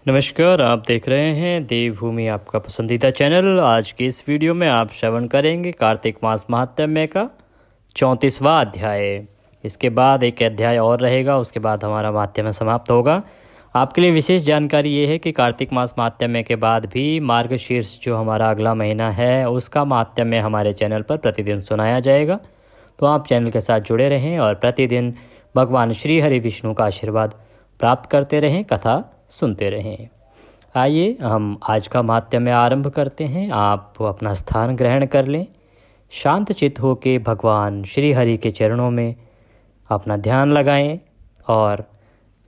नमस्कार, आप देख रहे हैं देवभूमि, आपका पसंदीदा चैनल। आज के इस वीडियो में आप श्रवण करेंगे कार्तिक मास महात्म्य का 34वां अध्याय। इसके बाद एक अध्याय और रहेगा, उसके बाद हमारा महात्म्य समाप्त होगा। आपके लिए विशेष जानकारी ये है कि कार्तिक मास महात्म्य के बाद भी मार्गशीर्ष जो हमारा अगला महीना है उसका महात्म्य हमारे चैनल पर प्रतिदिन सुनाया जाएगा। तो आप चैनल के साथ जुड़े रहें और प्रतिदिन भगवान श्री हरि विष्णु का आशीर्वाद प्राप्त करते रहें, कथा सुनते रहें। आइए हम आज का महात्म्य आरंभ करते हैं। आप अपना स्थान ग्रहण कर लें, शांत चित्त होकर भगवान श्री हरि के चरणों में अपना ध्यान लगाएं और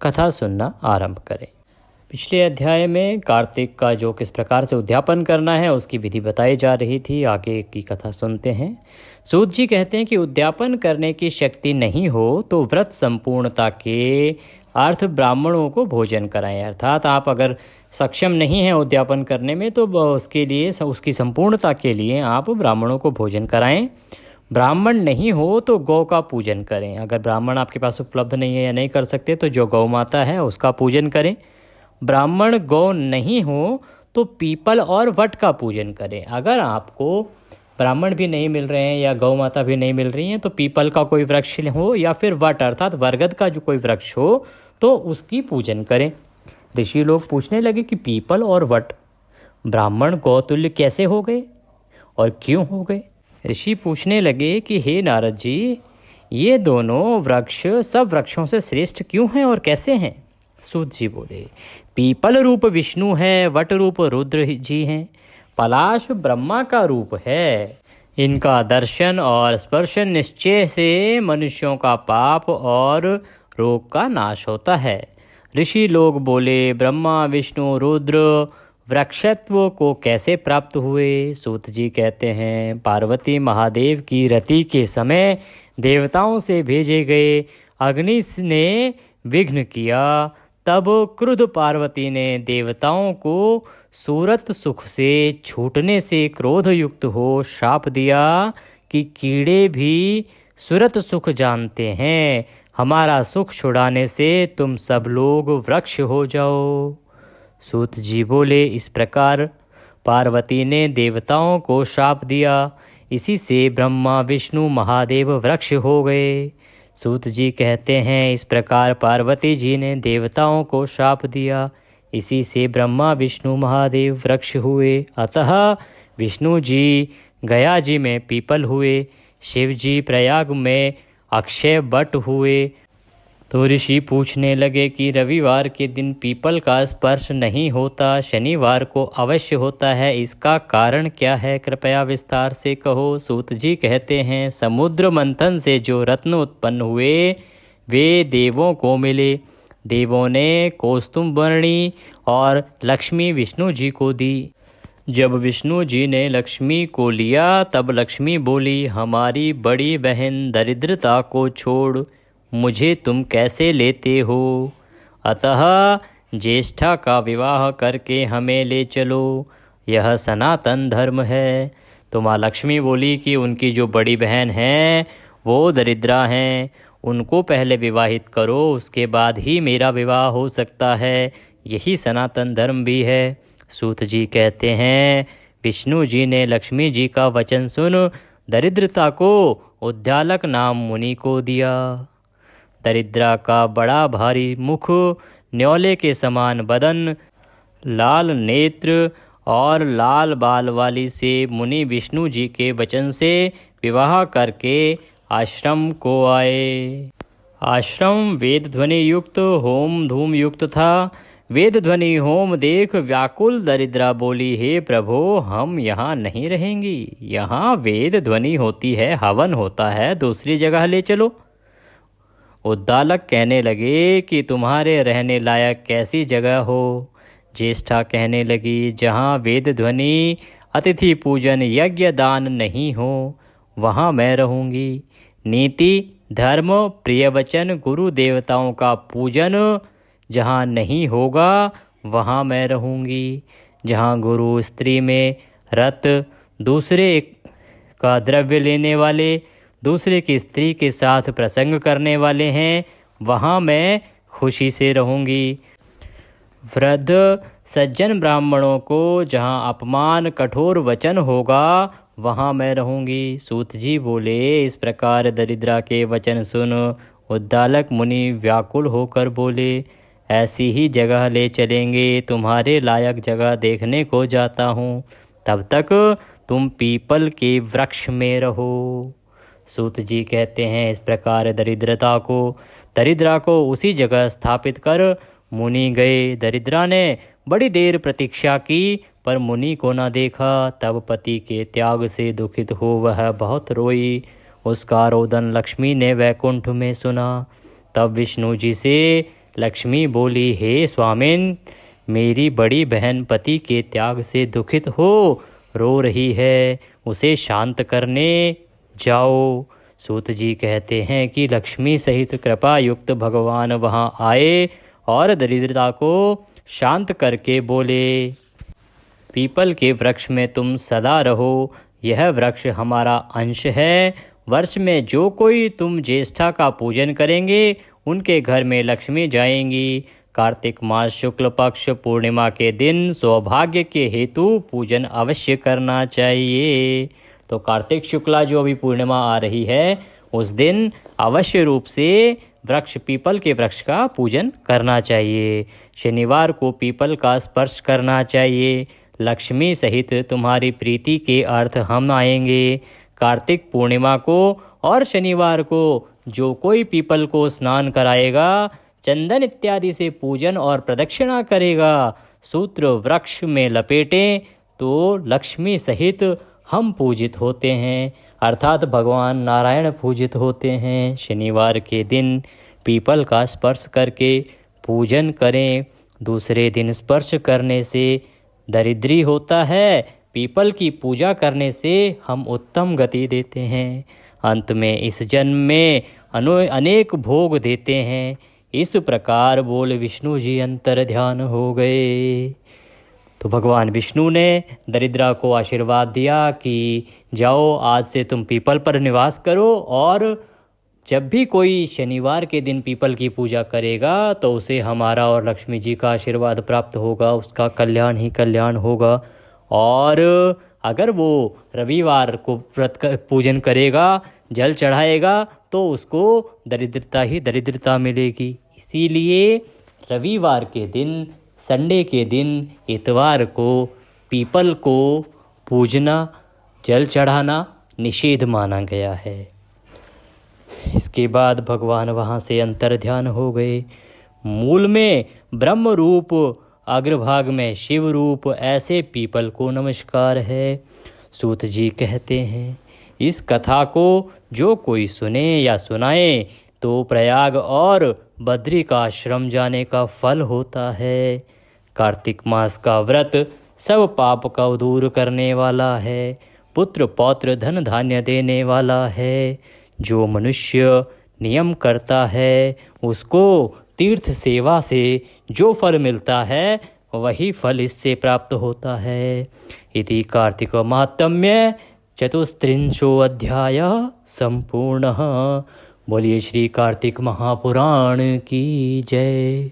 कथा सुनना आरंभ करें। पिछले अध्याय में कार्तिक का जो किस प्रकार से उद्यापन करना है उसकी विधि बताई जा रही थी। आगे की कथा सुनते हैं। सूत जी कहते हैं कि उद्यापन करने की शक्ति नहीं हो तो व्रत संपूर्णता के अर्थ ब्राह्मणों को भोजन कराएं। अर्थात आप अगर सक्षम नहीं हैं उद्यापन करने में तो उसके लिए, उसकी संपूर्णता के लिए आप ब्राह्मणों को भोजन कराएं। ब्राह्मण नहीं हो तो गौ का पूजन करें। अगर ब्राह्मण आपके पास उपलब्ध नहीं है या नहीं कर सकते तो जो गौ माता है उसका पूजन करें। ब्राह्मण गौ नहीं हो तो पीपल और वट का पूजन करें। अगर आपको ब्राह्मण भी नहीं मिल रहे हैं या गौ माता भी नहीं मिल रही हैं तो पीपल का कोई वृक्ष हो या फिर वट अर्थात बरगद का जो कोई वृक्ष हो तो उसकी पूजन करें। ऋषि लोग पूछने लगे कि पीपल और वट ब्राह्मण गौतुल्य कैसे हो गए और क्यों हो गए। ऋषि पूछने लगे कि हे नारद जी, ये दोनों वृक्ष सब वृक्षों से श्रेष्ठ क्यों हैं और कैसे हैं। सूत जी बोले, पीपल रूप विष्णु है, वट रूप रुद्र जी हैं, पलाश ब्रह्मा का रूप है। इनका दर्शन और स्पर्शन निश्चय से मनुष्यों का पाप और रोग का नाश होता है। ऋषि लोग बोले, ब्रह्मा विष्णु रुद्र वृक्षत्व को कैसे प्राप्त हुए। सूत जी कहते हैं, पार्वती महादेव की रति के समय देवताओं से भेजे गए अग्नि ने विघ्न किया। तब क्रुद्ध पार्वती ने देवताओं को सूरत सुख से छूटने से क्रोध युक्त हो शाप दिया कि कीड़े भी सूरत सुख जानते हैं, हमारा सुख छुड़ाने से तुम सब लोग वृक्ष हो जाओ। सूत जी बोले, इस प्रकार पार्वती ने देवताओं को शाप दिया, इसी से ब्रह्मा विष्णु महादेव वृक्ष हो गए। सूत जी कहते हैं, इस प्रकार पार्वती जी ने देवताओं को शाप दिया, इसी से ब्रह्मा विष्णु महादेव वृक्ष हुए। अतः विष्णु जी गया जी में पीपल हुए, शिव जी प्रयाग में अक्षय वट हुए। तो ऋषि पूछने लगे कि रविवार के दिन पीपल का स्पर्श नहीं होता, शनिवार को अवश्य होता है, इसका कारण क्या है, कृपया विस्तार से कहो। सूत जी कहते हैं, समुद्र मंथन से जो रत्न उत्पन्न हुए वे देवों को मिले। देवों ने कौस्तुभवर्णी और लक्ष्मी विष्णु जी को दी। जब विष्णु जी ने लक्ष्मी को लिया तब लक्ष्मी बोली, हमारी बड़ी बहन दरिद्रता को छोड़ मुझे तुम कैसे लेते हो, अतः ज्येष्ठा का विवाह करके हमें ले चलो, यह सनातन धर्म है। तो माँ लक्ष्मी बोली कि उनकी जो बड़ी बहन है वो दरिद्रा हैं, उनको पहले विवाहित करो, उसके बाद ही मेरा विवाह हो सकता है, यही सनातन धर्म भी है। सूत जी कहते हैं, विष्णु जी ने लक्ष्मी जी का वचन सुन दरिद्रता को उद्यालक नाम मुनि को दिया। दरिद्रा का बड़ा भारी मुख, न्योले के समान बदन, लाल नेत्र और लाल बाल वाली से मुनि विष्णु जी के वचन से विवाह करके आश्रम को आए। आश्रम वेद ध्वनि युक्त होम धूम युक्त था। वेद ध्वनि होम देख व्याकुल दरिद्रा बोली, हे प्रभो, हम यहाँ नहीं रहेंगी, यहाँ वेद ध्वनि होती है, हवन होता है, दूसरी जगह ले चलो। उद्दालक कहने लगे कि तुम्हारे रहने लायक कैसी जगह हो। ज्येष्ठा कहने लगी, जहाँ वेद ध्वनि अतिथि पूजन यज्ञ दान नहीं हो वहाँ मैं रहूँगी। नीति धर्म प्रिय वचन गुरु देवताओं का पूजन जहाँ नहीं होगा वहाँ मैं रहूँगी। जहाँ गुरु स्त्री में रत, दूसरे का द्रव्य लेने वाले, दूसरे की स्त्री के साथ प्रसंग करने वाले हैं, वहाँ मैं खुशी से रहूँगी। वृद्ध सज्जन ब्राह्मणों को जहाँ अपमान कठोर वचन होगा वहाँ मैं रहूँगी। सूत जी बोले, इस प्रकार दरिद्रा के वचन सुन उद्दालक मुनि व्याकुल होकर बोले, ऐसी ही जगह ले चलेंगे, तुम्हारे लायक जगह देखने को जाता हूँ, तब तक तुम पीपल के वृक्ष में रहो। सूत जी कहते हैं, इस प्रकार दरिद्रा को उसी जगह स्थापित कर मुनि गए। दरिद्रा ने बड़ी देर प्रतीक्षा की पर मुनि को न देखा। तब पति के त्याग से दुखित हो वह बहुत रोई। उसका रोदन लक्ष्मी ने वैकुंठ में सुना। तब विष्णु जी से लक्ष्मी बोली, हे स्वामिन, मेरी बड़ी बहन पति के त्याग से दुखित हो रो रही है, उसे शांत करने जाओ। सूत जी कहते हैं कि लक्ष्मी सहित कृपा युक्त भगवान वहाँ आए और दरिद्रता को शांत करके बोले, पीपल के वृक्ष में तुम सदा रहो, यह वृक्ष हमारा अंश है। वर्ष में जो कोई तुम ज्येष्ठा का पूजन करेंगे उनके घर में लक्ष्मी जाएंगी। कार्तिक मास शुक्ल पक्ष पूर्णिमा के दिन सौभाग्य के हेतु पूजन अवश्य करना चाहिए। तो कार्तिक शुक्ला जो अभी पूर्णिमा आ रही है उस दिन अवश्य रूप से पीपल के वृक्ष का पूजन करना चाहिए। शनिवार को पीपल का स्पर्श करना चाहिए। लक्ष्मी सहित तुम्हारी प्रीति के अर्थ हम आएंगे। कार्तिक पूर्णिमा को और शनिवार को जो कोई पीपल को स्नान कराएगा, चंदन इत्यादि से पूजन और प्रदक्षिणा करेगा, सूत्र वृक्ष में लपेटें तो लक्ष्मी सहित हम पूजित होते हैं, अर्थात भगवान नारायण पूजित होते हैं। शनिवार के दिन पीपल का स्पर्श करके पूजन करें। दूसरे दिन स्पर्श करने से दरिद्री होता है, पीपल की पूजा करने से हम उत्तम गति देते हैं। अंत में इस जन्म में अनेक भोग देते हैं। इस प्रकार बोल विष्णु जी अंतर ध्यान हो गए। तो भगवान विष्णु ने दरिद्रा को आशीर्वाद दिया कि जाओ, आज से तुम पीपल पर निवास करो और जब भी कोई शनिवार के दिन पीपल की पूजा करेगा तो उसे हमारा और लक्ष्मी जी का आशीर्वाद प्राप्त होगा, उसका कल्याण ही कल्याण होगा। और अगर वो रविवार को पूजन करेगा, जल चढ़ाएगा, तो उसको दरिद्रता ही दरिद्रता मिलेगी। इसीलिए रविवार के दिन, संडे के दिन, इतवार को पीपल को पूजना, जल चढ़ाना निषेध माना गया है। इसके बाद भगवान वहाँ से अंतर ध्यान हो गए। मूल में ब्रह्म रूप, अग्रभाग में शिव रूप, ऐसे पीपल को नमस्कार है। सूत जी कहते हैं, इस कथा को जो कोई सुने या सुनाए तो प्रयाग और बद्री का आश्रम जाने का फल होता है। कार्तिक मास का व्रत सब पाप का दूर करने वाला है, पुत्र पौत्र धन धान्य देने वाला है। जो मनुष्य नियम करता है उसको तीर्थ सेवा से जो फल मिलता है वही फल इससे प्राप्त होता है। इति कार्तिक महात्म्य चतुस्त्रिंशो अध्याय संपूर्णः। बोलिए श्री कार्तिक महापुराण की जय।